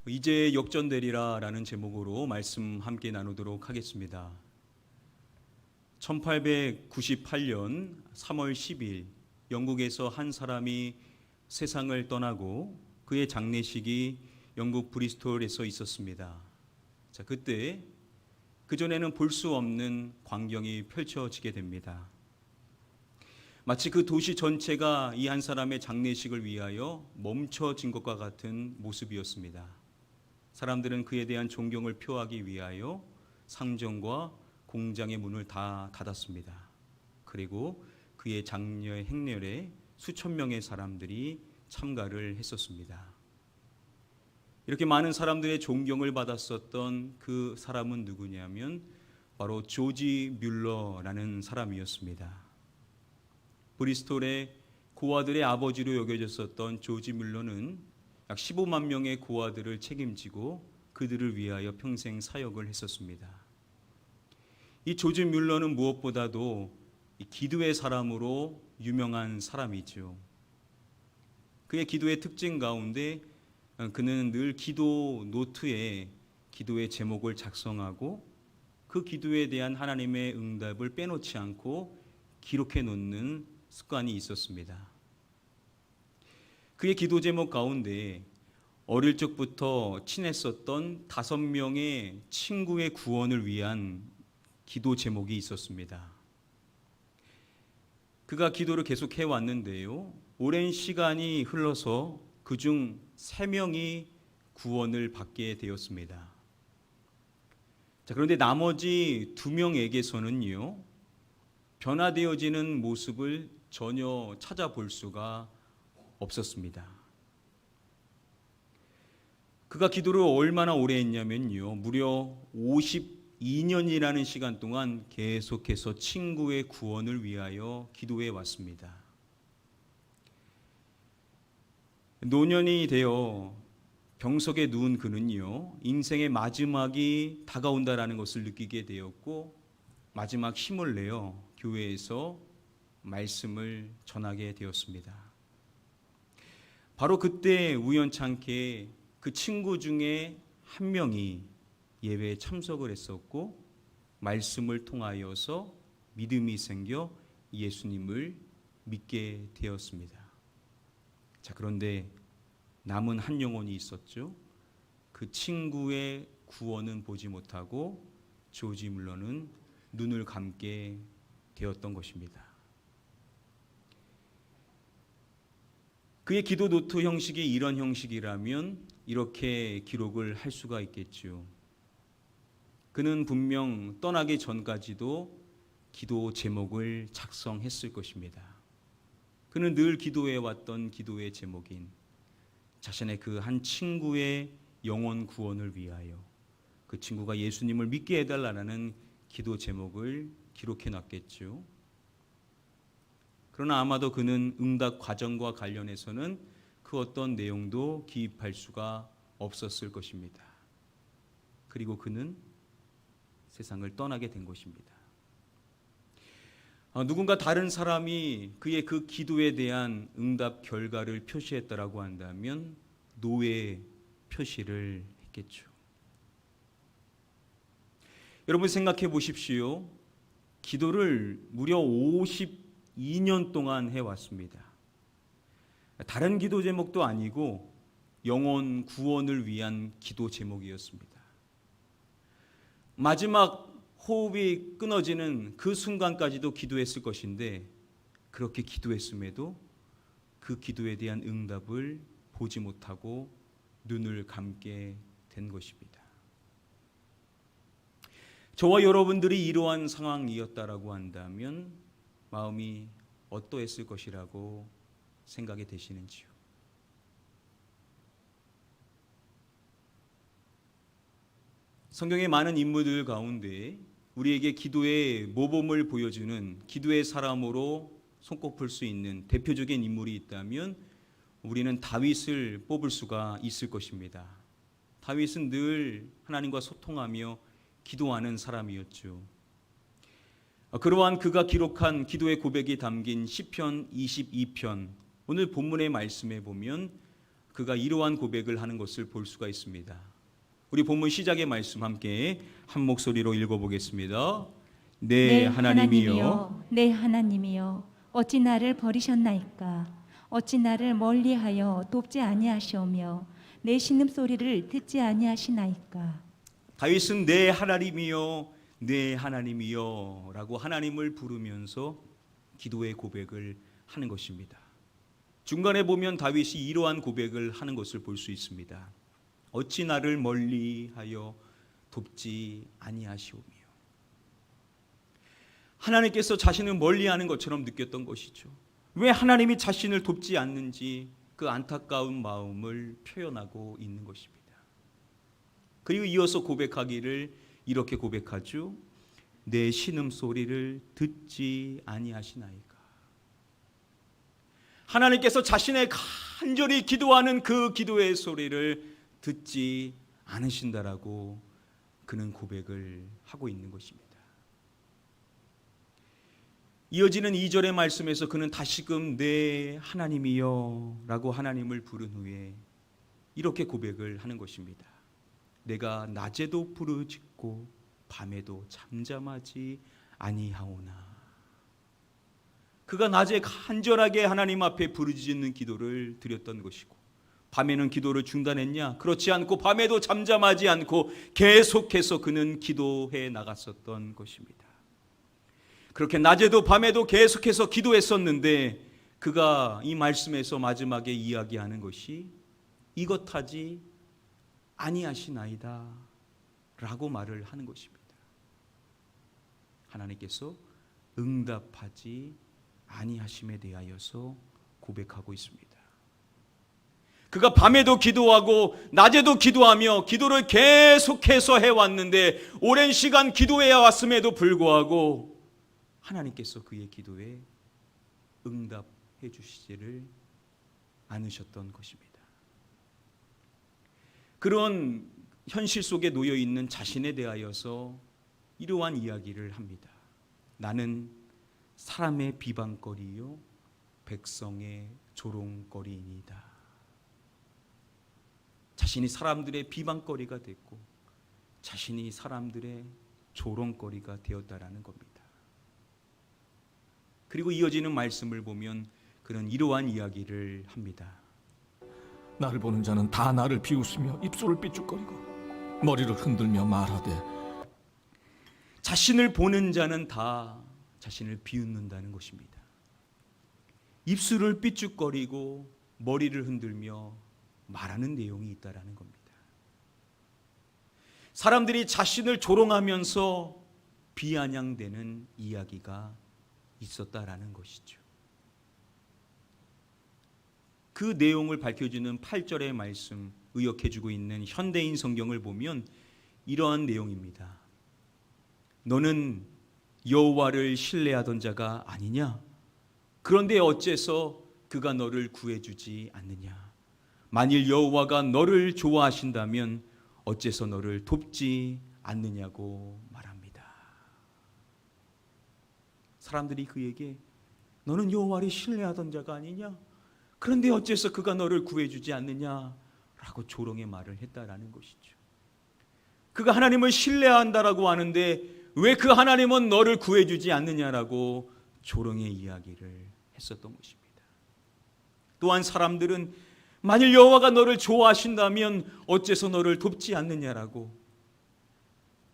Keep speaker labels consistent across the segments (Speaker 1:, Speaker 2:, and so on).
Speaker 1: 이제 역전되리라라는 제목으로 말씀 함께 나누도록 하겠습니다. 1898년 3월 10일 영국에서 한 사람이 세상을 떠나고 그의 장례식이 영국 브리스톨에서 있었습니다. 그때 그전에는 볼 수 없는 광경이 펼쳐지게 됩니다. 마치 그 도시 전체가 이 한 사람의 장례식을 위하여 멈춰진 것과 같은 모습이었습니다. 사람들은 그에 대한 존경을 표하기 위하여 상점과 공장의 문을 다 닫았습니다. 그리고 그의 장례 행렬에 수천 명의 사람들이 참가를 했었습니다. 이렇게 많은 사람들의 존경을 받았었던 그 사람은 누구냐면 바로 조지 뮬러라는 사람이었습니다. 브리스톨의 고아들의 아버지로 여겨졌었던 조지 뮬러는 약 15만 명의 고아들을 책임지고 그들을 위하여 평생 사역을 했었습니다. 이 조지 뮬러는 무엇보다도 기도의 사람으로 유명한 사람이죠. 그의 기도의 특징 가운데 그는 늘 기도 노트에 기도의 제목을 작성하고 그 기도에 대한 하나님의 응답을 빼놓지 않고 기록해 놓는 습관이 있었습니다. 그의 기도 제목 가운데 어릴 적부터 친했었던 5명의 친구의 구원을 위한 기도 제목이 있었습니다. 그가 기도를 계속 해왔는데요. 오랜 시간이 흘러서 그중 3명이 구원을 받게 되었습니다. 그런데 나머지 2명에게서는요, 변화되어지는 모습을 전혀 찾아볼 수가 없었습니다. 그가 기도를 얼마나 오래 했냐면요, 무려 52년이라는 시간 동안 계속해서 친구의 구원을 위하여 기도해 왔습니다. 노년이 되어 병석에 누운 그는요, 인생의 마지막이 다가온다라는 것을 느끼게 되었고 마지막 힘을 내어 교회에서 말씀을 전하게 되었습니다. 바로 그때 우연찮게 그 친구 중에 한 명이 예배에 참석을 했었고 말씀을 통하여서 믿음이 생겨 예수님을 믿게 되었습니다. 그런데 남은 한 영혼이 있었죠. 그 친구의 구원은 보지 못하고 조지 뮬러는 눈을 감게 되었던 것입니다. 그의 기도 노트 형식이 이런 형식이라면 이렇게 기록을 할 수가 있겠죠. 그는 분명 떠나기 전까지도 기도 제목을 작성했을 것입니다. 그는 늘 기도해왔던 기도의 제목인 자신의 그 한 친구의 영혼 구원을 위하여 그 친구가 예수님을 믿게 해달라는 기도 제목을 기록해 놨겠죠. 그러나 아마도 그는 응답 과정과 관련해서는 그 어떤 내용도 기입할 수가 없었을 것입니다. 그리고 그는 세상을 떠나게 된 것입니다. 누군가 다른 사람이 그의 그 기도에 대한 응답 결과를 표시했다라고 한다면 노예 표시를 했겠죠. 여러분 생각해 보십시오. 기도를 무려 52년 동안 해왔습니다. 다른 기도 제목도 아니고 영혼 구원을 위한 기도 제목이었습니다. 마지막 호흡이 끊어지는 그 순간까지도 기도했을 것인데 그렇게 기도했음에도 그 기도에 대한 응답을 보지 못하고 눈을 감게 된 것입니다. 저와 여러분들이 이러한 상황이었다라고 한다면 마음이 어떠했을 것이라고 생각이 되시는지요? 성경의 많은 인물들 가운데 우리에게 기도의 모범을 보여주는 기도의 사람으로 손꼽을 수 있는 대표적인 인물이 있다면 우리는 다윗을 뽑을 수가 있을 것입니다. 다윗은 늘 하나님과 소통하며 기도하는 사람이었죠. 그러한 그가 기록한 기도의 고백이 담긴 시편 22편, 오늘 본문의 말씀에 보면 그가 이러한 고백을 하는 것을 볼 수가 있습니다. 우리 본문 시작의 말씀 함께 한 목소리로 읽어보겠습니다. 네, 하나님이여,
Speaker 2: 내 하나님이여, 어찌 나를 버리셨나이까? 어찌 나를 멀리하여 돕지 아니하시오며 내 신음소리를 듣지 아니하시나이까?
Speaker 1: 다윗은 내 하나님이여, 내 하나님이여 라고 하나님을 부르면서 기도의 고백을 하는 것입니다. 중간에 보면 다윗이 이러한 고백을 하는 것을 볼 수 있습니다. 어찌 나를 멀리하여 돕지 아니하시오며. 하나님께서 자신을 멀리하는 것처럼 느꼈던 것이죠. 왜 하나님이 자신을 돕지 않는지 그 안타까운 마음을 표현하고 있는 것입니다. 그리고 이어서 고백하기를 이렇게 고백하죠. 내 신음소리를 듣지 아니하시나이까. 하나님께서 자신의 간절히 기도하는 그 기도의 소리를 듣지 않으신다라고 그는 고백을 하고 있는 것입니다. 이어지는 2절의 말씀에서 그는 다시금 내 하나님이여 라고 하나님을 부른 후에 이렇게 고백을 하는 것입니다. 내가 낮에도 부르짖고 밤에도 잠잠하지 아니하오나. 그가 낮에 간절하게 하나님 앞에 부르짖는 기도를 드렸던 것이고, 밤에는 기도를 중단했냐? 그렇지 않고 밤에도 잠잠하지 않고 계속해서 그는 기도해 나갔었던 것입니다. 그렇게 낮에도 밤에도 계속해서 기도했었는데 그가 이 말씀에서 마지막에 이야기하는 것이 이것 하지 아니하시나이다 라고 말을 하는 것입니다. 하나님께서 응답하지 아니하심에 대하여서 고백하고 있습니다. 그가 밤에도 기도하고 낮에도 기도하며 기도를 계속해서 해왔는데 오랜 시간 기도해 왔음에도 불구하고 하나님께서 그의 기도에 응답해 주시지를 않으셨던 것입니다. 그런 현실 속에 놓여 있는 자신에 대하여서 이러한 이야기를 합니다. 나는 사람의 비방거리요 백성의 조롱거리이니이다. 자신이 사람들의 비방거리가 됐고 자신이 사람들의 조롱거리가 되었다라는 겁니다. 그리고 이어지는 말씀을 보면 그는 이러한 이야기를 합니다.
Speaker 3: 나를 보는 자는 다 나를 비웃으며 입술을 삐죽거리고 머리를 흔들며 말하되.
Speaker 1: 자신을 보는 자는 다 자신을 비웃는다는 것입니다. 입술을 삐죽거리고 머리를 흔들며 말하는 내용이 있다라는 겁니다. 사람들이 자신을 조롱하면서 비아냥대는 이야기가 있었다라는 것이죠. 그 내용을 밝혀주는 8절의 말씀, 의역해주고 있는 현대인 성경을 보면 이러한 내용입니다. 너는 여호와를 신뢰하던 자가 아니냐? 그런데 어째서 그가 너를 구해주지 않느냐? 만일 여호와가 너를 좋아하신다면 어째서 너를 돕지 않느냐고 말합니다. 사람들이 그에게 너는 여호와를 신뢰하던 자가 아니냐? 그런데 어째서 그가 너를 구해주지 않느냐라고 조롱의 말을 했다라는 것이죠. 그가 하나님을 신뢰한다라고 하는데 왜 그 하나님은 너를 구해주지 않느냐라고 조롱의 이야기를 했었던 것입니다. 또한 사람들은 만일 여호와가 너를 좋아하신다면 어째서 너를 돕지 않느냐라고,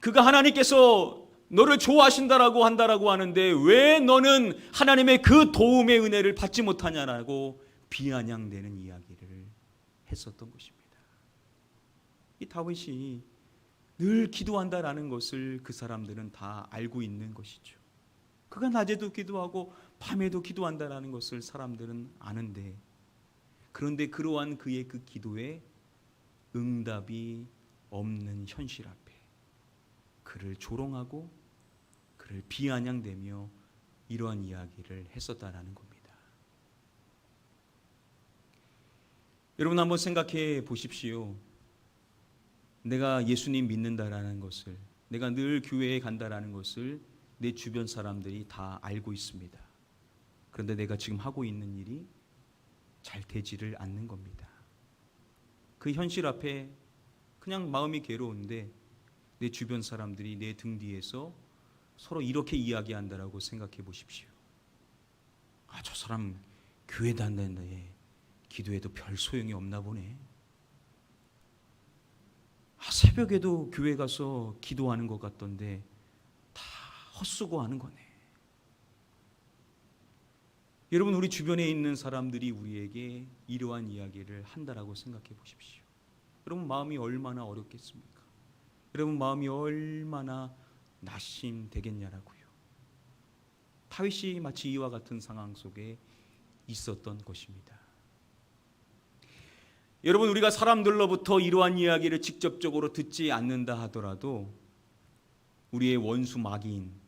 Speaker 1: 그가 하나님께서 너를 좋아하신다라고 한다라고 하는데 왜 너는 하나님의 그 도움의 은혜를 받지 못하냐라고 비아냥대는 이야기를 했었던 것입니다. 이 다윗이 늘 기도한다라는 것을 그 사람들은 다 알고 있는 것이죠. 그가 낮에도 기도하고 밤에도 기도한다라는 것을 사람들은 아는데, 그런데 그러한 그의 그 기도에 응답이 없는 현실 앞에 그를 조롱하고 그를 비아냥대며 이러한 이야기를 했었다라는 겁니다. 여러분 한번 생각해 보십시오. 내가 예수님 믿는다라는 것을, 내가 늘 교회에 간다라는 것을 내 주변 사람들이 다 알고 있습니다. 그런데 내가 지금 하고 있는 일이 잘 되지를 않는 겁니다. 그 현실 앞에 그냥 마음이 괴로운데 내 주변 사람들이 내 등 뒤에서 서로 이렇게 이야기한다라고 생각해 보십시오. 아, 저 사람 교회 다니는데 기도해도 별 소용이 없나 보네. 아, 새벽에도 교회 가서 기도하는 것 같던데 다 헛수고하는 거네. 여러분, 우리 주변에 있는 사람들이 우리에게 이러한 이야기를 한다라고 생각해 보십시오. 여러분, 마음이 얼마나 어렵겠습니까? 여러분, 마음이 얼마나 낙심되겠냐라고요. 다윗이 마치 이와 같은 상황 속에 있었던 것입니다. 여러분, 우리가 사람들로부터 이러한 이야기를 직접적으로 듣지 않는다 하더라도 우리의 원수 마귀는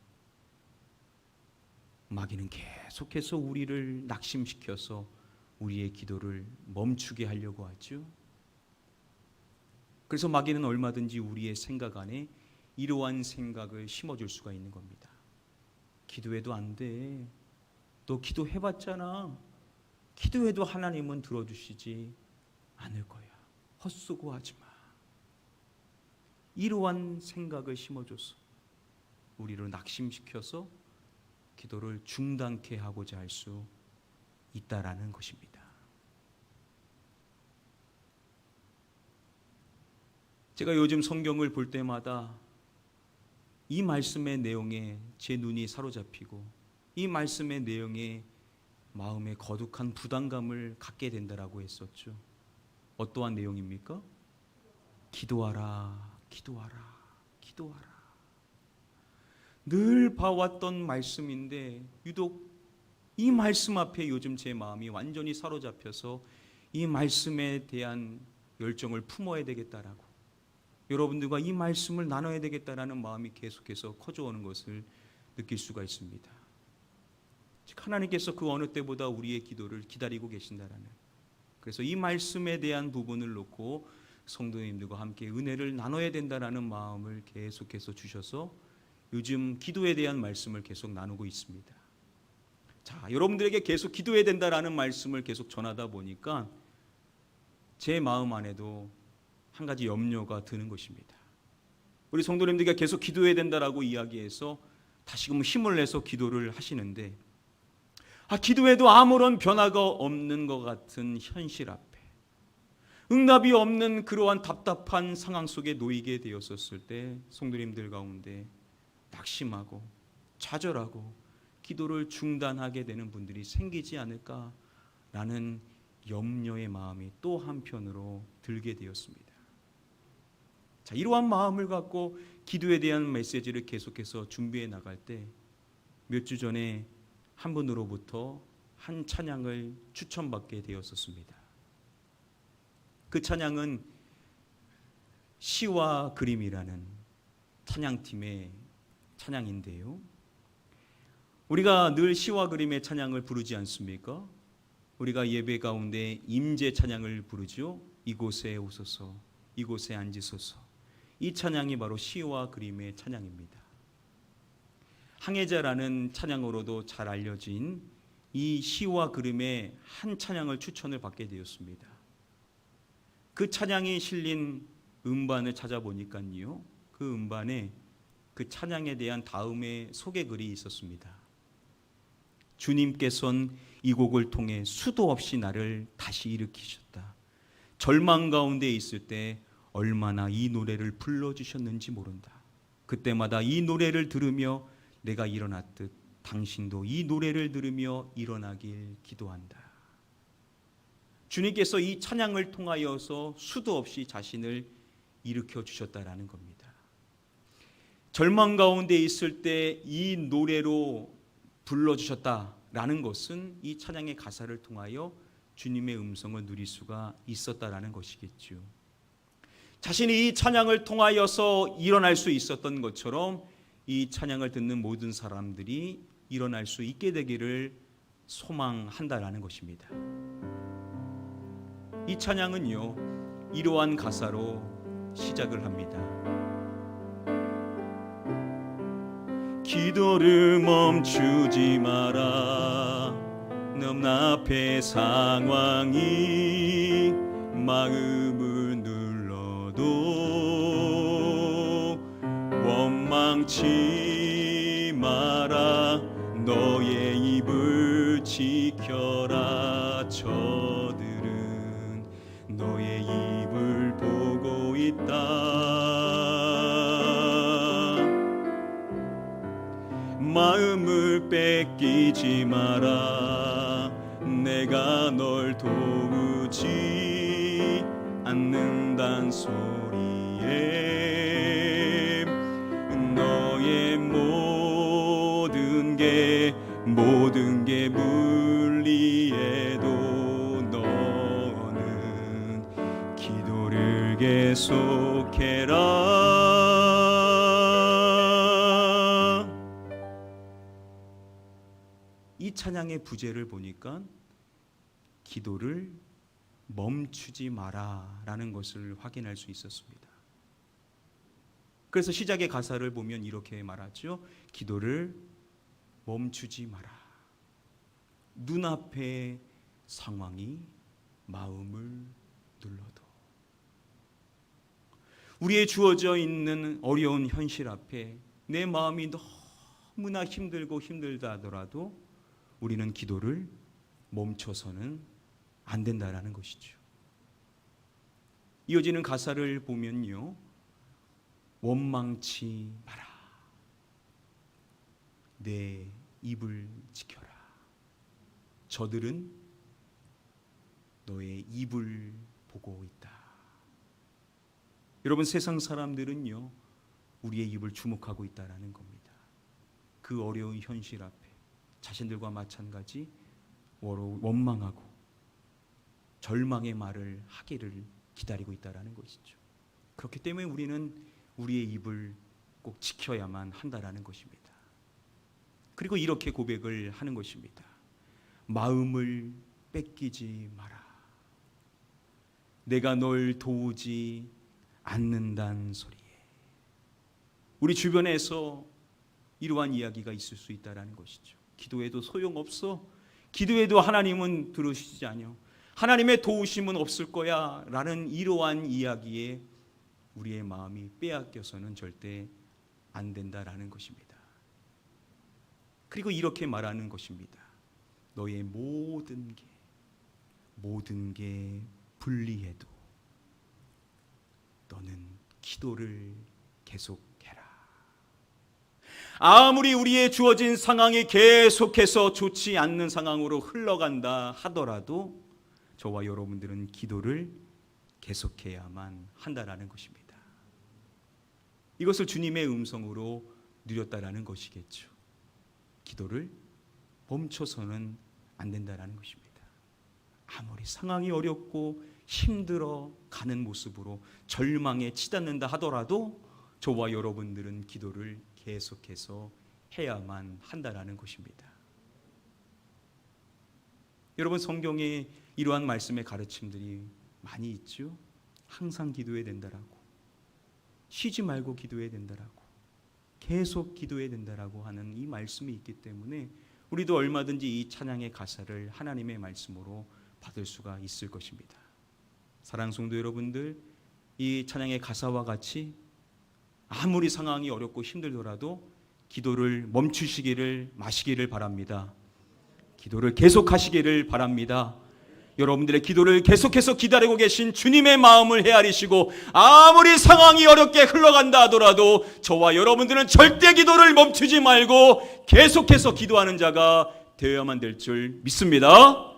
Speaker 1: 계속해서 우리를 낙심시켜서 우리의 기도를 멈추게 하려고 하죠. 그래서 마귀는 얼마든지 우리의 생각 안에 이러한 생각을 심어줄 수가 있는 겁니다. 기도해도 안 돼. 너 기도해봤잖아. 기도해도 하나님은 들어주시지 않을 거야. 헛수고하지 마. 이러한 생각을 심어줘서 우리를 낙심시켜서 기도를 중단케 하고자 할 수 있다라는 것입니다. 제가 요즘 성경을 볼 때마다 이 말씀의 내용에 제 눈이 사로잡히고 이 말씀의 내용에 마음에 거룩한 부담감을 갖게 된다라고 했었죠. 어떠한 내용입니까? 기도하라, 기도하라, 기도하라. 늘 봐왔던 말씀인데 유독 이 말씀 앞에 요즘 제 마음이 완전히 사로잡혀서 이 말씀에 대한 열정을 품어야 되겠다라고, 여러분들과 이 말씀을 나눠야 되겠다라는 마음이 계속해서 커져오는 것을 느낄 수가 있습니다. 즉, 하나님께서 그 어느 때보다 우리의 기도를 기다리고 계신다라는, 그래서 이 말씀에 대한 부분을 놓고 성도님들과 함께 은혜를 나눠야 된다라는 마음을 계속해서 주셔서 요즘 기도에 대한 말씀을 계속 나누고 있습니다. 자, 여러분들에게 계속 기도해야 된다라는 말씀을 계속 전하다 보니까 제 마음 안에도 한 가지 염려가 드는 것입니다. 우리 성도님들과 계속 기도해야 된다라고 이야기해서 다시금 힘을 내서 기도를 하시는데, 기도해도 아무런 변화가 없는 것 같은 현실 앞에, 응답이 없는 그러한 답답한 상황 속에 놓이게 되었었을 때 성도님들 가운데 낙심하고 좌절하고 기도를 중단하게 되는 분들이 생기지 않을까라는 염려의 마음이 또 한편으로 들게 되었습니다. 자, 이러한 마음을 갖고 기도에 대한 메시지를 계속해서 준비해 나갈 때 몇 주 전에 한 분으로부터 한 찬양을 추천받게 되었었습니다. 그 찬양은 시와 그림이라는 찬양팀의 찬양인데요, 우리가 늘 시와 그림의 찬양을 부르지 않습니까? 우리가 예배 가운데 임재 찬양을 부르죠. 이곳에 오소서, 이곳에 앉으소서. 이 찬양이 바로 시와 그림의 찬양입니다. 항해자라는 찬양으로도 잘 알려진 이 시와 그림의 한 찬양을 추천을 받게 되었습니다. 그 찬양이 실린 음반을 찾아보니까요, 그 음반에 그 찬양에 대한 다음의 소개글이 있었습니다. 주님께서는 이 곡을 통해 수도 없이 나를 다시 일으키셨다. 절망 가운데 있을 때 얼마나 이 노래를 불러주셨는지 모른다. 그때마다 이 노래를 들으며 내가 일어났듯 당신도 이 노래를 들으며 일어나길 기도한다. 주님께서 이 찬양을 통하여서 수도 없이 자신을 일으켜 주셨다라는 겁니다. 절망 가운데 있을 때 이 노래로 불러주셨다라는 것은 이 찬양의 가사를 통하여 주님의 음성을 누릴 수가 있었다라는 것이겠죠. 자신이 이 찬양을 통하여서 일어날 수 있었던 것처럼 이 찬양을 듣는 모든 사람들이 일어날 수 있게 되기를 소망한다라는 것입니다. 이 찬양은요, 이러한 가사로 시작을 합니다. 기도를 멈추지 마라. 넌 앞의 상황이 마음을 힘들어도 원망치 마라. 너의 입을 지켜라. 저들은 너의 입을 보고 있다. 마음을 뺏기지 마라. 내가 널 도우지 않는단 소리에 너의 모든 게 물리해도 너는 기도를 계속해라. 이 찬양의 부제를 보니까 기도를 멈추지 마라라는 것을 확인할 수 있었습니다. 그래서 시작의 가사를 보면 이렇게 말하죠. 기도를 멈추지 마라. 눈앞의 상황이 마음을 눌러도, 우리의 주어져 있는 어려운 현실 앞에 내 마음이 너무나 힘들고 힘들다 하더라도 우리는 기도를 멈춰서는 안 된다라는 것이죠. 이어지는 가사를 보면요, 원망치 마라. 내 입을 지켜라. 저들은 너의 입을 보고 있다. 여러분, 세상 사람들은요, 우리의 입을 주목하고 있다라는 겁니다. 그 어려운 현실 앞에 자신들과 마찬가지 원망하고 절망의 말을 하기를 기다리고 있다라는 것이죠. 그렇기 때문에 우리는 우리의 입을 꼭 지켜야만 한다라는 것입니다. 그리고 이렇게 고백을 하는 것입니다. 마음을 뺏기지 마라. 내가 널 도우지 않는단 소리에. 우리 주변에서 이러한 이야기가 있을 수 있다라는 것이죠. 기도해도 소용없어. 기도해도 하나님은 들으시지 않여. 하나님의 도우심은 없을 거야 라는 이러한 이야기에 우리의 마음이 빼앗겨서는 절대 안 된다라는 것입니다. 그리고 이렇게 말하는 것입니다. 너의 모든 게 불리해도 너는 기도를 계속해라. 아무리 우리의 주어진 상황이 계속해서 좋지 않는 상황으로 흘러간다 하더라도 저와 여러분들은 기도를 계속해야만 한다라는 것입니다. 이것을 주님의 음성으로 누렸다라는 것이겠죠. 기도를 멈춰서는 안 된다라는 것입니다. 아무리 상황이 어렵고 힘들어 가는 모습으로 절망에 치닫는다 하더라도 저와 여러분들은 기도를 계속해서 해야만 한다라는 것입니다. 여러분, 성경에 이러한 말씀의 가르침들이 많이 있죠. 항상 기도해야 된다라고, 쉬지 말고 기도해야 된다라고, 계속 기도해야 된다라고 하는 이 말씀이 있기 때문에 우리도 얼마든지 이 찬양의 가사를 하나님의 말씀으로 받을 수가 있을 것입니다. 사랑하는 성도 여러분들, 이 찬양의 가사와 같이 아무리 상황이 어렵고 힘들더라도 기도를 멈추시기를 마시기를 바랍니다. 기도를 계속하시기를 바랍니다. 여러분들의 기도를 계속해서 기다리고 계신 주님의 마음을 헤아리시고 아무리 상황이 어렵게 흘러간다 하더라도 저와 여러분들은 절대 기도를 멈추지 말고 계속해서 기도하는 자가 되어야만 될 줄 믿습니다.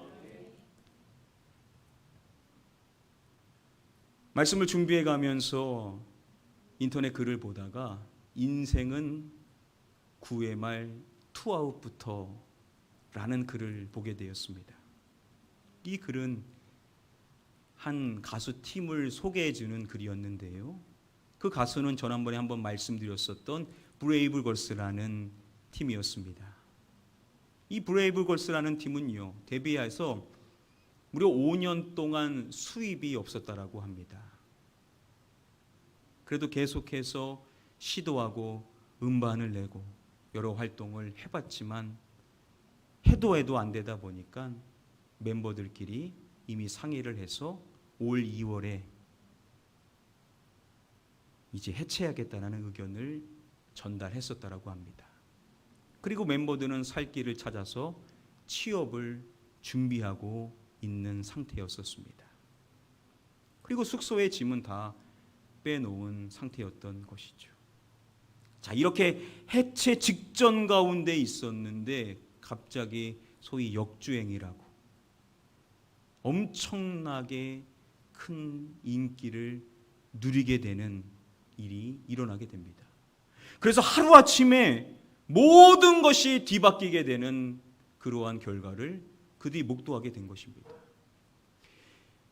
Speaker 1: 말씀을 준비해 가면서 인터넷 글을 보다가 인생은 9회 말 투아웃부터 라는 글을 보게 되었습니다. 이 글은 한 가수 팀을 소개해 주는 글이었는데요. 그 가수는 지난번에 한번 말씀드렸었던 브레이브걸스라는 팀이었습니다. 이 브레이브걸스라는 팀은요, 데뷔해서 무려 5년 동안 수입이 없었다라고 합니다. 그래도 계속해서 시도하고 음반을 내고 여러 활동을 해봤지만 해도 안 되다 보니까 멤버들끼리 이미 상의를 해서 올 2월에 이제 해체하겠다는 의견을 전달했었다라고 합니다. 그리고 멤버들은 살 길을 찾아서 취업을 준비하고 있는 상태였었습니다. 그리고 숙소의 짐은 다 빼놓은 상태였던 것이죠. 자, 이렇게 해체 직전 가운데 있었는데 갑자기 소위 역주행이라고 엄청나게 큰 인기를 누리게 되는 일이 일어나게 됩니다. 그래서 하루아침에 모든 것이 뒤바뀌게 되는 그러한 결과를 그들이 목도하게 된 것입니다.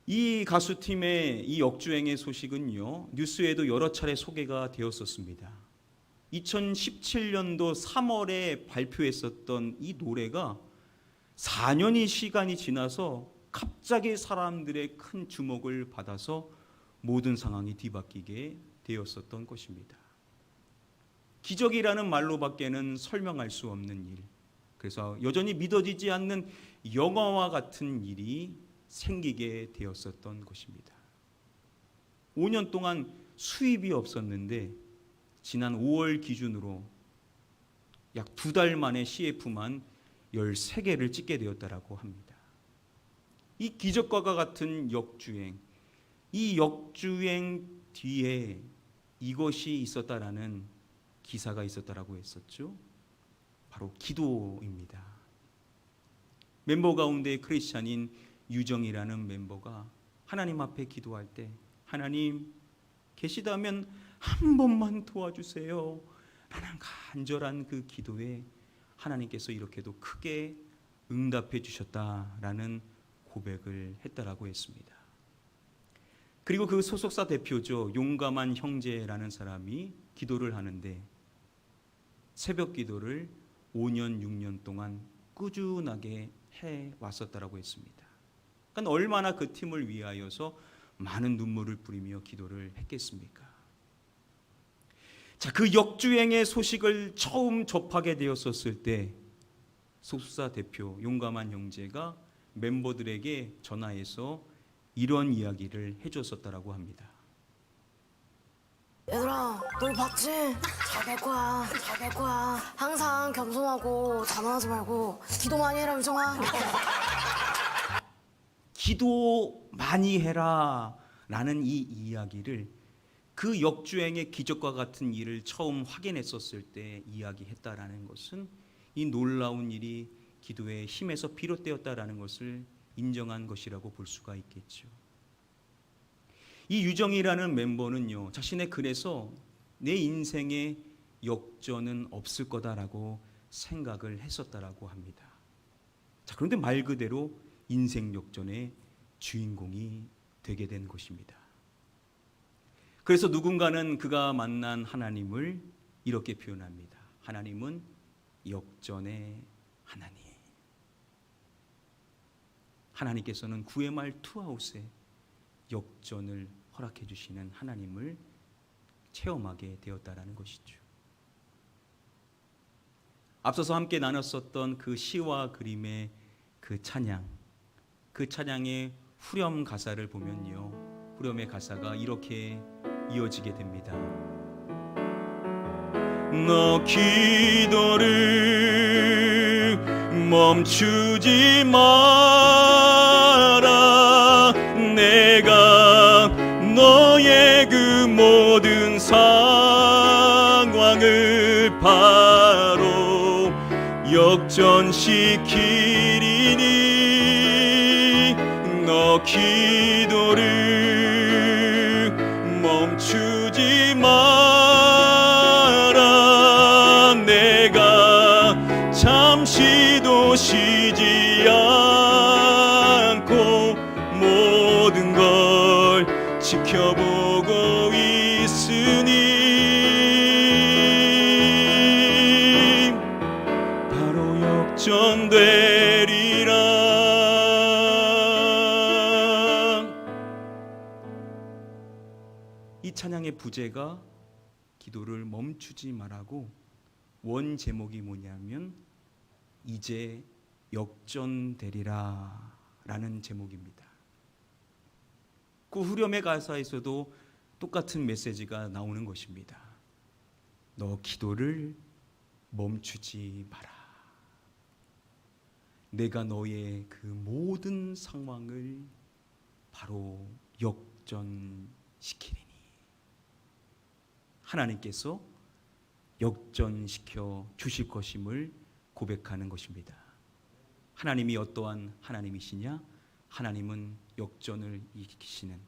Speaker 1: 이 가수팀의 이 역주행의 소식은요, 뉴스에도 여러 차례 소개가 되었었습니다. 2017년도 3월에 발표했었던 이 노래가 4년이 시간이 지나서 갑자기 사람들의 큰 주목을 받아서 모든 상황이 뒤바뀌게 되었었던 것입니다. 기적이라는 말로밖에는 설명할 수 없는 일, 그래서 여전히 믿어지지 않는 영화와 같은 일이 생기게 되었었던 것입니다. 5년 동안 수입이 없었는데 지난 5월 기준으로 약 2달 만에 CF만 13개를 찍게 되었다라고 합니다. 이 기적과 같은 역주행, 이 역주행 뒤에 이것이 있었다라는 기사가 있었다라고 했었죠. 바로 기도입니다. 멤버 가운데 크리스찬인 유정이라는 멤버가 하나님 앞에 기도할 때, 하나님 계시다면 한 번만 도와주세요 라는 간절한 그 기도에 하나님께서 이렇게도 크게 응답해 주셨다라는 고백을 했다라고 했습니다. 그리고 그 소속사 대표죠, 용감한 형제라는 사람이 기도를 하는데 새벽 기도를 5년 6년 동안 꾸준하게 해왔었다라고 했습니다. 그러니까 얼마나 그 팀을 위하여서 많은 눈물을 뿌리며 기도를 했겠습니까? 자, 그 역주행의 소식을 처음 접하게 되었었을 때 소속사 대표 용감한 형제가 멤버들에게 전화해서 이런 이야기를 해줬었다라고 합니다.
Speaker 4: 얘들아, 너 봤지? 잘 될 거야. 잘 될 거야. 항상 겸손하고 자만하지 말고 기도 많이 해라, 유정아.
Speaker 1: 기도 많이 해라 라는 이 이야기를 그 역주행의 기적과 같은 일을 처음 확인했었을 때 이야기했다라는 것은 이 놀라운 일이 기도의 힘에서 비롯되었다라는 것을 인정한 것이라고 볼 수가 있겠죠. 이 유정이라는 멤버는요, 자신의 글에서 내 인생에 역전은 없을 거다라고 생각을 했었다라고 합니다. 자, 그런데 말 그대로 인생 역전의 주인공이 되게 된 것입니다. 그래서 누군가는 그가 만난 하나님을 이렇게 표현합니다. 하나님은 역전의 하나님. 하나님께서는 9회 말 투아웃에 역전을 허락해 주시는 하나님을 체험하게 되었다라는 것이죠. 앞서서 함께 나눴었던 그 시와 그림의 그 찬양, 그 찬양의 후렴 가사를 보면요, 후렴의 가사가 이렇게 이어지게 됩니다. 너 기도를 멈추지 마라. 내가 너의 그 모든 상황을 바로 역전시키리니 너 기도를 멈추지 마라. 내가 잠시도 쉬지 않고 모든 걸 지켜보고 있으니 바로 역전되리라. 이 찬양의 부제가 기도를 멈추지 말라고, 원 제목이 뭐냐면 이제 역전되리라 라는 제목입니다. 그 후렴의 가사에서도 또 똑같은 메시지가 나오는 것입니다. 너 기도를 멈추지 마라. 내가 너의 그 모든 상황을 바로 역전시키리니. 하나님께서 역전시켜 주실 것임을 고백하는 것입니다. 하나님이 어떠한 하나님이시냐? 하나님은 역전을 이기시는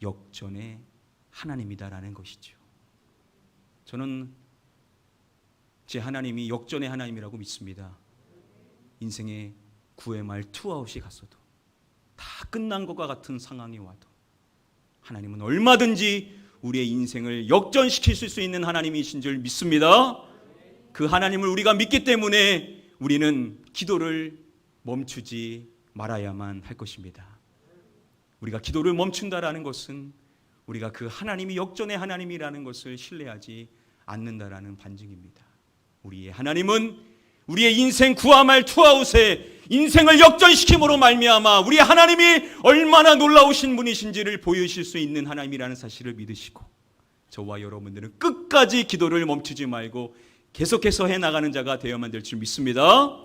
Speaker 1: 역전의 하나님이다라는 것이죠. 저는 제 하나님이 역전의 하나님이라고 믿습니다. 인생의 9회 말 투아웃이 갔어도, 다 끝난 것과 같은 상황이 와도 하나님은 얼마든지 우리의 인생을 역전시킬 수 있는 하나님이신 줄 믿습니다. 그 하나님을 우리가 믿기 때문에 우리는 기도를 멈추지 말아야만 할 것입니다. 우리가 기도를 멈춘다라는 것은 우리가 그 하나님이 역전의 하나님이라는 것을 신뢰하지 않는다라는 반증입니다. 우리의 하나님은 우리의 인생 구하말 투아웃에 인생을 역전시킴으로 말미암아 우리의 하나님이 얼마나 놀라우신 분이신지를 보여주실 수 있는 하나님이라는 사실을 믿으시고, 저와 여러분들은 끝까지 기도를 멈추지 말고 계속해서 해나가는 자가 되어야만 될 줄 믿습니다.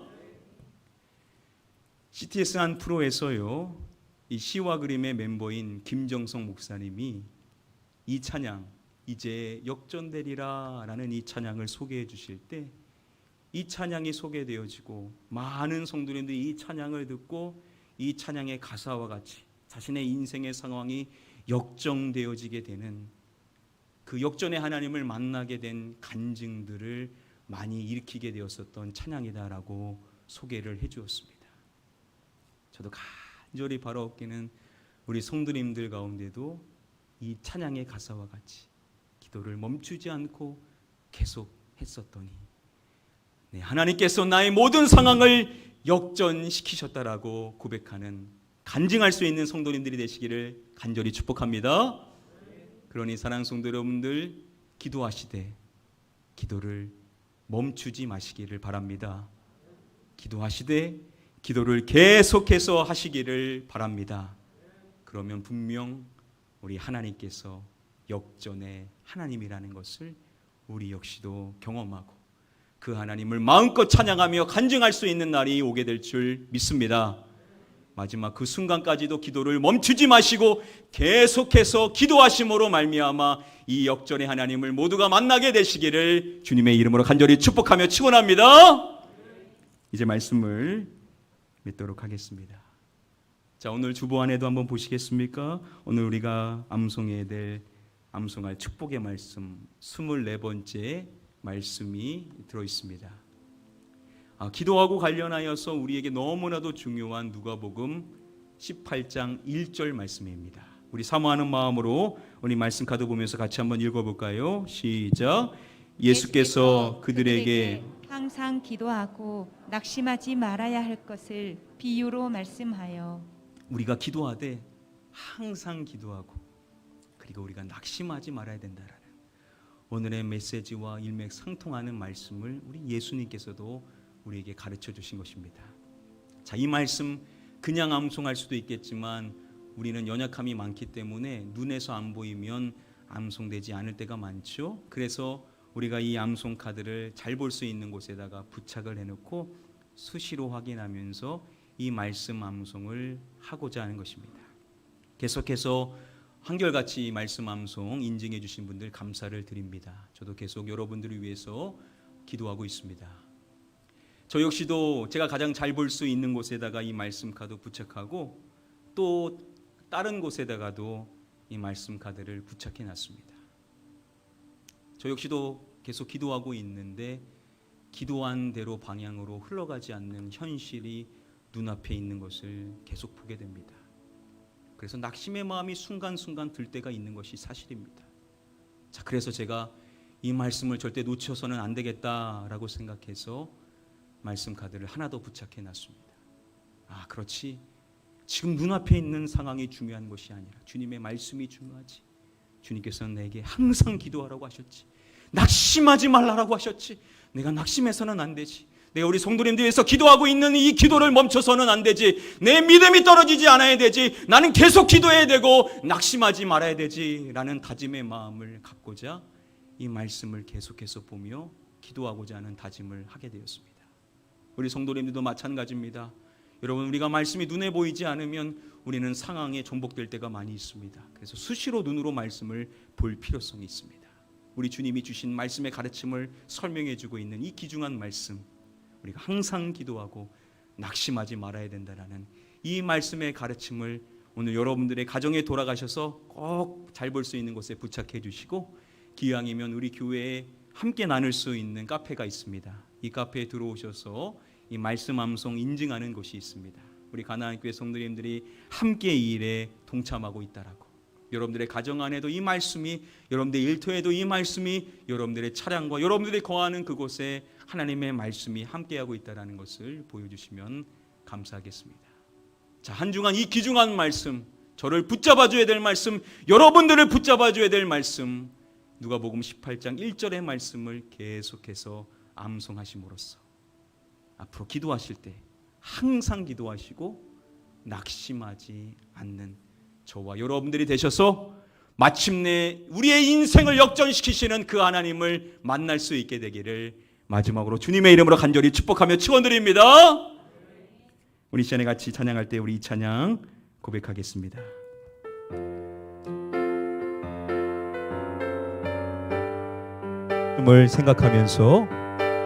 Speaker 1: CTS 한 프로에서요, 이 시와 그림의 멤버인 김정성 목사님이 이 찬양, 이제 역전되리라 라는 이 찬양을 소개해 주실 때, 이 찬양이 소개되어지고 많은 성도님들이 이 찬양을 듣고 이 찬양의 가사와 같이 자신의 인생의 상황이 역전되어지게 되는, 그 역전의 하나님을 만나게 된 간증들을 많이 일으키게 되었었던 찬양이다라고 소개를 해 주었습니다. 저도 간절히 바라옵기는 우리 성도님들 가운데도 이 찬양의 가사와 같이 기도를 멈추지 않고 계속 했었더니 하나님께서 나의 모든 상황을 역전시키셨다라고 고백하는, 간증할 수 있는 성도님들이 되시기를 간절히 축복합니다. 그러니 사랑하는 성도 여러분들, 기도하시되 기도를 멈추지 마시기를 바랍니다. 기도하시되 기도를 계속해서 하시기를 바랍니다. 그러면 분명 우리 하나님께서 역전의 하나님이라는 것을 우리 역시도 경험하고 그 하나님을 마음껏 찬양하며 간증할 수 있는 날이 오게 될 줄 믿습니다. 마지막 그 순간까지도 기도를 멈추지 마시고 계속해서 기도하심으로 말미암아 이 역전의 하나님을 모두가 만나게 되시기를 주님의 이름으로 간절히 축복하며 축원합니다. 이제 말씀을 믿도록 하겠습니다. 자, 오늘 주보 안에도 한번 보시겠습니까? 오늘 우리가 암송할 축복의 말씀 24번째 말씀이 들어 있습니다. 기도하고 관련하여서 우리에게 너무나도 중요한 누가복음 18장 1절 말씀입니다. 우리 사모하는 마음으로 우리 말씀 카드 보면서 같이 한번 읽어볼까요? 시작. 예수께서 그들에게
Speaker 2: 항상 기도하고 낙심하지 말아야 할 것을 비유로 말씀하여.
Speaker 1: 우리가 기도하되 항상 기도하고 그리고 우리가 낙심하지 말아야 된다라는 오늘의 메시지와 일맥상통하는 말씀을 우리 예수님께서도 우리에게 가르쳐 주신 것입니다. 자, 이 말씀 그냥 암송할 수도 있겠지만 우리는 연약함이 많기 때문에 눈에서 안 보이면 암송되지 않을 때가 많죠. 그래서 우리가 이 암송 카드를 잘 볼 수 있는 곳에다가 부착을 해놓고 수시로 확인하면서 이 말씀 암송을 하고자 하는 것입니다. 계속해서 한결같이 이 말씀 암송 인증해 주신 분들 감사를 드립니다. 저도 계속 여러분들을 위해서 기도하고 있습니다. 저 역시도 제가 가장 잘 볼 수 있는 곳에다가 이 말씀 카드 부착하고 또 다른 곳에다가도 이 말씀 카드를 부착해 놨습니다. 저 역시도 계속 기도하고 있는데 기도한 대로 방향으로 흘러가지 않는 현실이 눈앞에 있는 것을 계속 보게 됩니다. 그래서 낙심의 마음이 순간순간 들 때가 있는 것이 사실입니다. 자, 그래서 제가 이 말씀을 절대 놓쳐서는 안 되겠다라고 생각해서 말씀 카드를 하나 더 부착해 놨습니다. 그렇지. 지금 눈앞에 있는 상황이 중요한 것이 아니라 주님의 말씀이 중요하지. 주님께서는 내게 항상 기도하라고 하셨지. 낙심하지 말라라고 하셨지. 내가 낙심해서는 안 되지. 내가 우리 성도님들 위해서 기도하고 있는 이 기도를 멈춰서는 안 되지. 내 믿음이 떨어지지 않아야 되지. 나는 계속 기도해야 되고 낙심하지 말아야 되지라는 다짐의 마음을 갖고자 이 말씀을 계속해서 보며 기도하고자 하는 다짐을 하게 되었습니다. 우리 성도님들도 마찬가지입니다. 여러분, 우리가 말씀이 눈에 보이지 않으면 우리는 상황에 정복될 때가 많이 있습니다. 그래서 수시로 눈으로 말씀을 볼 필요성이 있습니다. 우리 주님이 주신 말씀의 가르침을 설명해 주고 있는 이 귀중한 말씀, 우리가 항상 기도하고 낙심하지 말아야 된다는 이 말씀의 가르침을 오늘 여러분들의 가정에 돌아가셔서 꼭 잘 볼 수 있는 곳에 부착해 주시고, 기왕이면 우리 교회에 함께 나눌 수 있는 카페가 있습니다. 이 카페에 들어오셔서 이 말씀 암송 인증하는 곳이 있습니다. 우리 가나안 교회 성도님들이 함께 이 일에 동참하고 있다라고, 여러분들의 가정 안에도 이 말씀이, 여러분들의 일터에도 이 말씀이, 여러분들의 차량과 여러분들이 거하는 그곳에 하나님의 말씀이 함께하고 있다는 것을 보여주시면 감사하겠습니다. 자, 한 주간 이 귀중한 말씀, 저를 붙잡아줘야 될 말씀, 여러분들을 붙잡아줘야 될 말씀, 누가복음 18장 1절의 말씀을 계속해서 암송하심으로써 앞으로 기도하실 때 항상 기도하시고 낙심하지 않는 저와 여러분들이 되셔서 마침내 우리의 인생을 역전시키시는 그 하나님을 만날 수 있게 되기를 마지막으로 주님의 이름으로 간절히 축복하며 축원드립니다. 우리 시간에 같이 찬양할 때 우리 이 찬양 고백하겠습니다. 을 생각하면서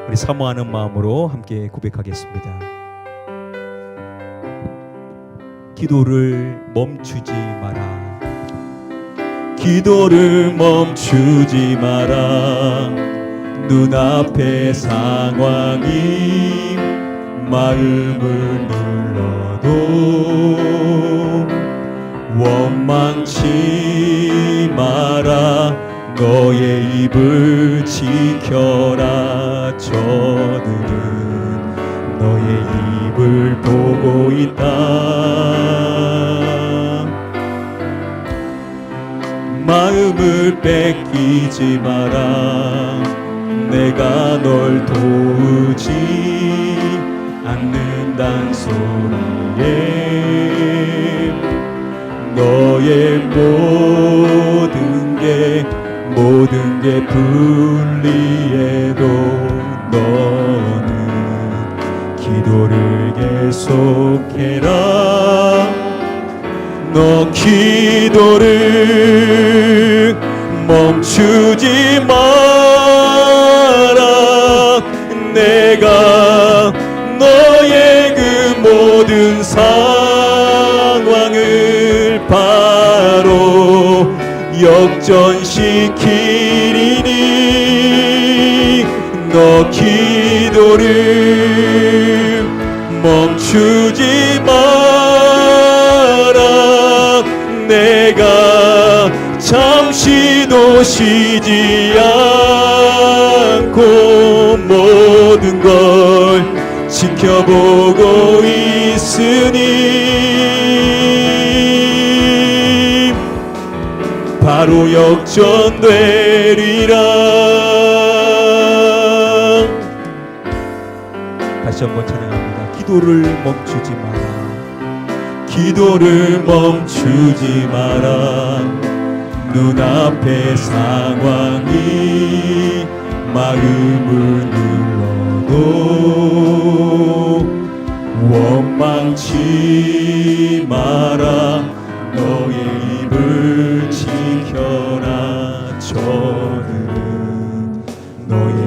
Speaker 1: 우리 사모하는 마음으로 함께 고백하겠습니다. 기도를 멈추지 마라. 기도를 멈추지 마라. 눈앞의 상황이 마음을 눌러도 원망치 마라. 너의 입을 지켜라. 저들은 너의 입을 보고 있다. 마음을 뺏기지 마라. 내가 널 도우지 않는단 소리에 너의 모든 게 불리해도 너는 기도를 계속해라. 너 기도를 멈추지 마라. 내가 너의 그 모든 상황을 바로 역전시키리니 너 기도를 멈추지 마라. 내가 잠시도 쉬지 않고 모든 걸 지켜보고 있으니 바로 역전되리라. 다시 한번 찬양합니다. 기도를 멈추지 마라. 기도를 멈추지 마라. 눈앞의 상황이 마음을 눌러도 원망치 마라. 너의 입을 지켜라. 저들은 너의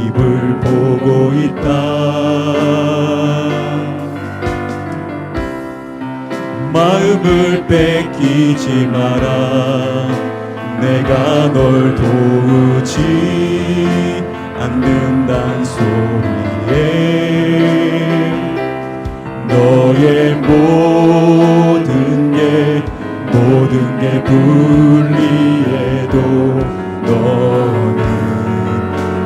Speaker 1: 입을 보고 있다. 마음을 뺏기지 마라. 내가 널 도우지 않는단 소리에 너의 모든 게 불리해도 너는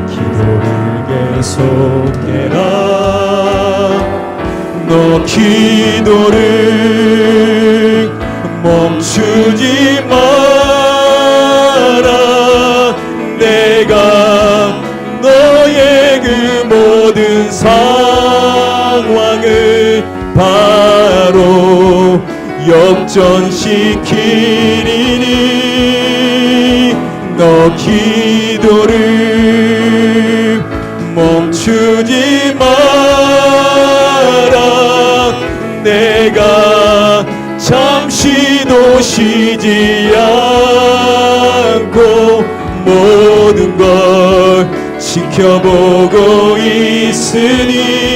Speaker 1: 기도를 계속해라. 너 기도를 멈추지 마라. 내가 너의 그 모든
Speaker 5: 상황을 바로 역전시키리니 너 기도를 멈추지 마라. 내가 잠시도 쉬지 않고 모든 걸 지켜보고 있으니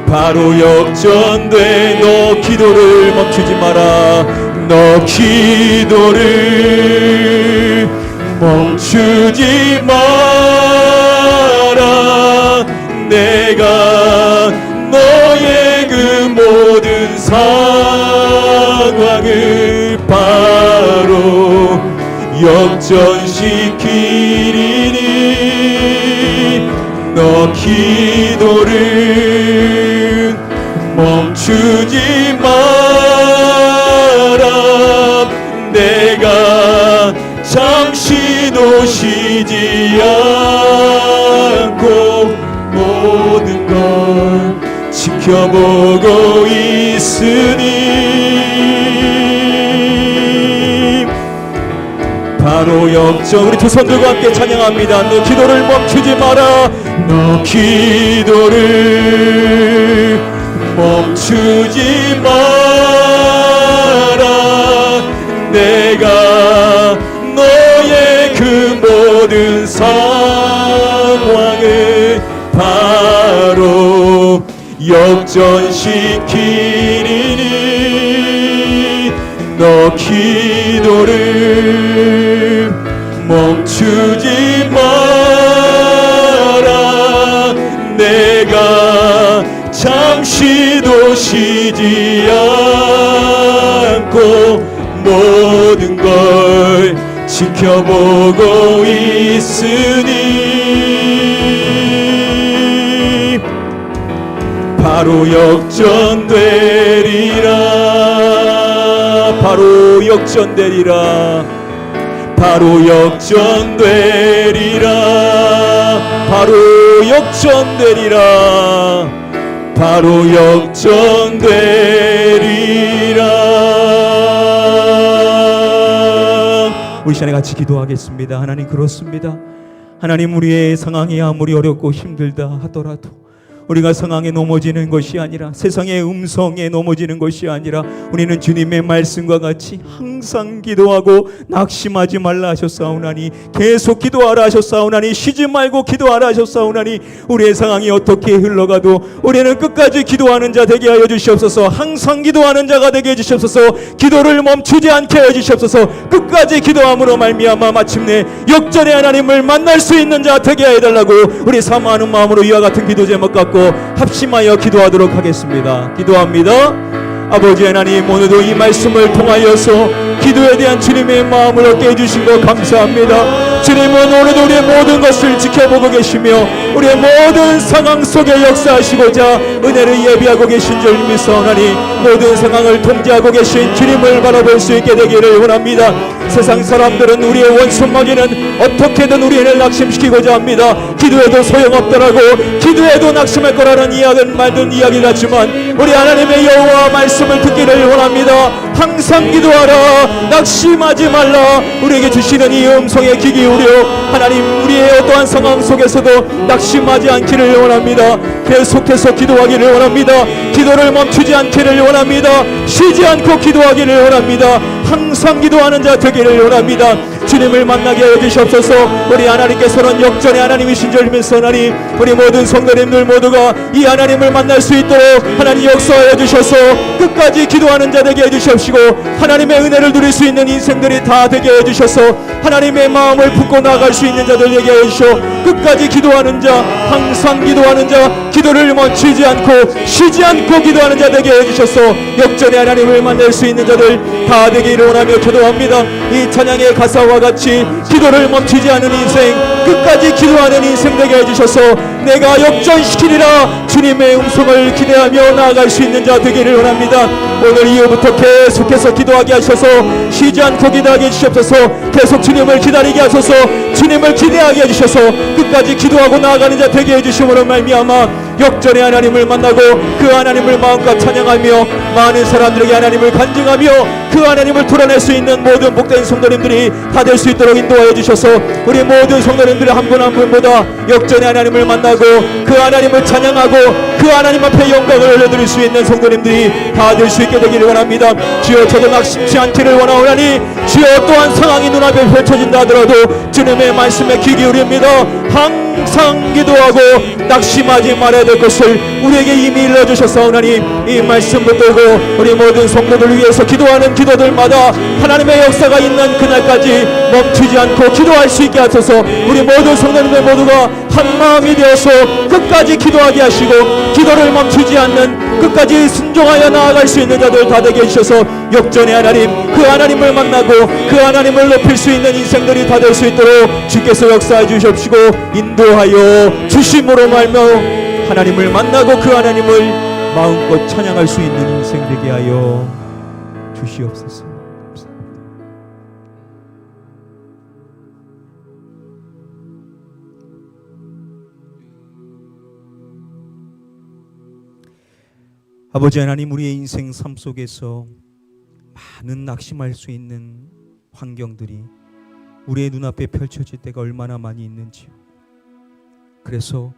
Speaker 5: 바로 역전돼. 너 기도를 멈추지 마라. 너 기도를 멈추지 마라. 내가 너의 그 모든 상황을 바로 역전시키리니 너 기도를 멈추지 마라. 내가 잠시도 쉬지 않고 모든 걸 지켜보고 있으니 바로 역전. 우리 두 손 들고 함께 찬양합니다. 너 기도를 멈추지 마라. 너 기도를 멈추지 마라. 내가 너의 그 모든 상황을 바로 역전시키리니 너 기도를 멈추지 마라. 내가 잠시도 쉬지 않고 모든 걸 지켜보고 있으니 바로 역전되리라. 바로 역전되리라. 바로 역전되리라. 바로 역전되리라. 바로 역전되리라. 우리 시간에 같이 기도하겠습니다. 하나님, 그렇습니다. 하나님, 우리의 상황이 아무리 어렵고 힘들다 하더라도 우리가 상황에 넘어지는 것이 아니라, 세상의 음성에 넘어지는 것이 아니라, 우리는 주님의 말씀과 같이 항상 기도하고 낙심하지 말라 하셨사오나니, 계속 기도하라 하셨사오나니, 쉬지 말고 기도하라 하셨사오나니, 우리의 상황이 어떻게 흘러가도 우리는 끝까지 기도하는 자 되게 하여 주시옵소서. 항상 기도하는 자가 되게 해 주시옵소서. 기도를 멈추지 않게 하여 주시옵소서. 끝까지 기도함으로 말미암아 마침내 역전의 하나님을 만날 수 있는 자 되게 하여 달라고 우리 사모하는 마음으로 이와 같은 기도 제목 갖고 합심하여 기도하도록 하겠습니다. 기도합니다. 아버지 하나님, 오늘도 이 말씀을 통하여서 기도에 대한 주님의 마음을 얻게 해주신 것 감사합니다. 주님은 오늘도 우리의 모든 것을 지켜보고 계시며 우리의 모든 상황 속에 역사하시고자 은혜를 예비하고 계신 줄 믿사오나니, 모든 상황을 통제하고 계신 주님을 바라볼 수 있게 되기를 원합니다. 세상 사람들은 우리의 원수마귀는 어떻게든 우리를 낙심시키고자 합니다. 기도해도 소용없더라고, 기도해도 낙심할 거라는 이야기는 말든 이야기를 하지만 우리 하나님의 여호와 말씀을 듣기를 원합니다. 항상 기도하라. 낙심하지 말라. 우리에게 주시는 이 음성에 귀 기울여 하나님, 우리의 어떠한 상황 속에서도 낙심하지 않기를 원합니다. 계속해서 기도하기를 원합니다. 기도를 멈추지 않기를 원합니다. 쉬지 않고 기도하기를 원합니다. 항상 기도하는 자 되기를 원합니다. 주님을 만나게 하여 주시옵소서. 우리 하나님께서는 역전의 하나님이신 줄 믿사오나니, 우리 모든 성도님들 모두가 이 하나님을 만날 수 있도록 하나님 역사하여 주셔서 끝까지 기도하는 자 되게 해주시옵시고, 하나님의 은혜를 누릴 수 있는 인생들이 다 되게 해주셔서 하나님의 마음을 품고 나아갈 수 있는 자들 되게 해주시오. 끝까지 기도하는 자, 항상 기도하는 자, 기도를 멈추지 않고 쉬지 않고 기도하는 자 되게 해주셔서 역전의 하나님을 만날 수 있는 자들 다 되게 되기를 원하며 기도합니다. 이 찬양의 가사와 같이 기도를 멈추지 않는 인생, 끝까지 기도하는 인생 되게 해주셔서 내가 역전시키리라 주님의 음성을 기대하며 나아갈 수 있는 자 되기를 원합니다. 오늘 이후부터 계속해서 기도하게 하셔서 쉬지 않고 기도하게 해주시옵소서. 계속 주님을 기다리게 하소서. 주님을 기대하게 해주셔서 끝까지 기도하고 나아가는 자 되게 해주심으로 말미암아 역전의 하나님을 만나고 그 하나님을 마음껏 찬양하며 많은 사람들에게 하나님을 간증하며 그 하나님을 드러낼 수 있는 모든 복된 성도님들이 다 될 수 있도록 인도하여 주셔서 우리 모든 성도님들이 한 분 한 분보다 역전의 하나님을 만나고 그 하나님을 찬양하고 그 하나님 앞에 영광을 올려드릴 수 있는 성도님들이 다 될 수 있게 되기를 원합니다. 주여 저도 낙심치 않기를 원하오나니 주여 또한 상황이 눈앞에 펼쳐진다 하더라도 주님의 말씀에 귀 기울입니다. 항상 기도하고 낙심하지 말아야 될 것을 우리에게 이미 일러주셨사오나니 이 말씀 붙들고 우리 모든 성도들 위해서 기도하는 기도들마다 하나님의 역사가 있는 그날까지 멈추지 않고 기도할 수 있게 하소서. 우리 모든 성도님들 모두가 한 마음이 되어서 끝까지 기도하게 하시고 기도를 멈추지 않는 끝까지 순종하여 나아갈 수 있는 자들 다 되게 해주셔서 역전의 하나님 그 하나님을 만나고 그 하나님을 높일 수 있는 인생들이 다 될 수 있도록 주께서 역사해 주십시고 인도하여 주심으로 말며 하나님을 만나고 그 하나님을 마음껏 찬양할 수 있는 인생 되게 하여 주시옵소서. 아버지 하나님, 우리의 인생 삶 속에서 많은 낙심할 수 있는 환경들이 우리의 눈앞에 펼쳐질 때가 얼마나 많이 있는지요. 그래서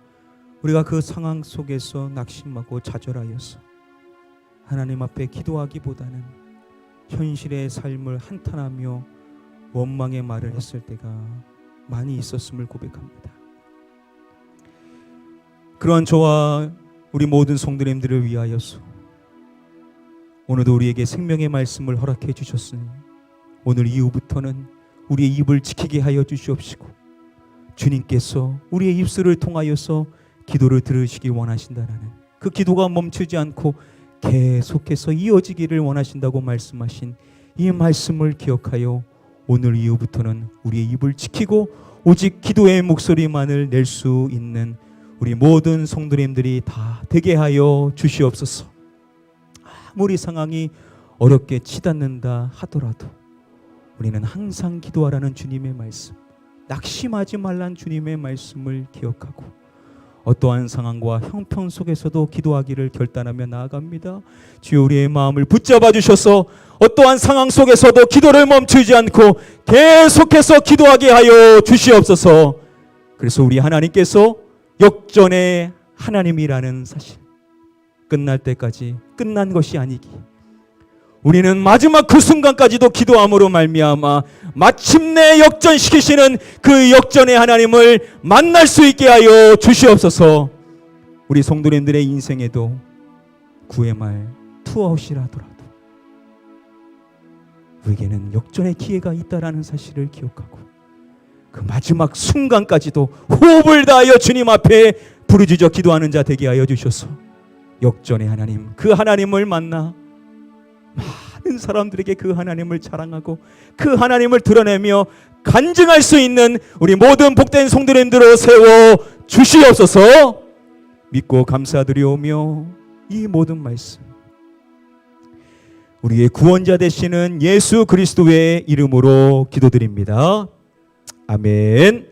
Speaker 5: 우리가 그 상황 속에서 낙심하고 좌절하여서 하나님 앞에 기도하기보다는 현실의 삶을 한탄하며 원망의 말을 했을 때가 많이 있었음을 고백합니다. 그러한 저와 우리 모든 성도님들을 위하여서 오늘도 우리에게 생명의 말씀을 허락해 주셨으니 오늘 이후부터는 우리의 입을 지키게 하여 주시옵시고 주님께서 우리의 입술을 통하여서 기도를 들으시기 원하신다라는 그 기도가 멈추지 않고 계속해서 이어지기를 원하신다고 말씀하신 이 말씀을 기억하여 오늘 이후부터는 우리의 입을 지키고 오직 기도의 목소리만을 낼 수 있는 우리 모든 성도님들이 다 되게 하여 주시옵소서. 아무리 상황이 어렵게 치닫는다 하더라도 우리는 항상 기도하라는 주님의 말씀, 낙심하지 말란 주님의 말씀을 기억하고 어떠한 상황과 형편 속에서도 기도하기를 결단하며 나아갑니다. 주여 우리의 마음을 붙잡아 주셔서 어떠한 상황 속에서도 기도를 멈추지 않고 계속해서 기도하게 하여 주시옵소서. 그래서 우리 하나님께서 역전의 하나님이라는 사실, 끝날 때까지 끝난 것이 아니기, 우리는 마지막 그 순간까지도 기도함으로 말미암아 마침내 역전시키시는 그 역전의 하나님을 만날 수 있게 하여 주시옵소서. 우리 성도님들의 인생에도 구의 말 투아웃이라더라도 우리에게는 역전의 기회가 있다라는 사실을 기억하고 그 마지막 순간까지도 호흡을 다하여 주님 앞에 부르짖어 기도하는 자 되게 하여 주셔서 역전의 하나님, 그 하나님을 만나 많은 사람들에게 그 하나님을 자랑하고 그 하나님을 드러내며 간증할 수 있는 우리 모든 복된 성도님들로 세워 주시옵소서. 믿고 감사드리오며 이 모든 말씀 우리의 구원자 되시는 예수 그리스도의 이름으로 기도드립니다. 아멘.